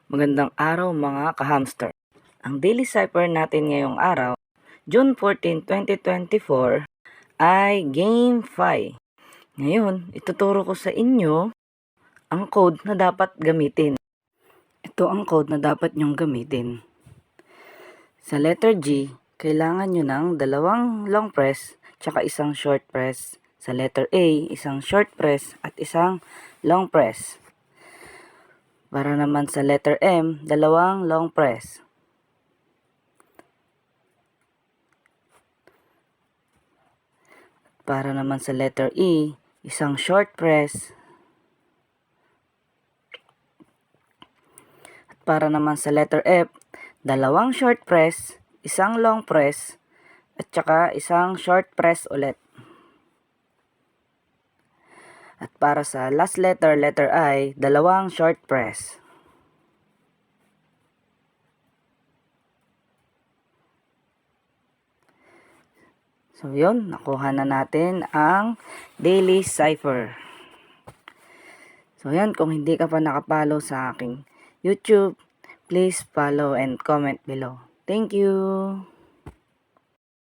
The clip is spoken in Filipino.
Magandang araw mga ka-hamster. Ang daily cipher natin ngayong araw, June 14, 2024 ay Game 5. Ngayon, ituturo ko sa inyo ang code na dapat gamitin. Ito ang code na dapat nyong gamitin. Sa letter G, kailangan nyo ng dalawang long press tsaka isang short press. Sa letter A, isang short press at isang long press. Para naman sa letter M, dalawang long press. Para naman sa letter E, isang short press. At para naman sa letter F, dalawang short press, isang long press, at saka isang short press ulit. At para sa last letter, letter I, dalawang short press. So yun, nakuha na natin ang daily cipher. So yan, kung hindi ka pa nakapollow sa aking YouTube, please follow and comment below. Thank you!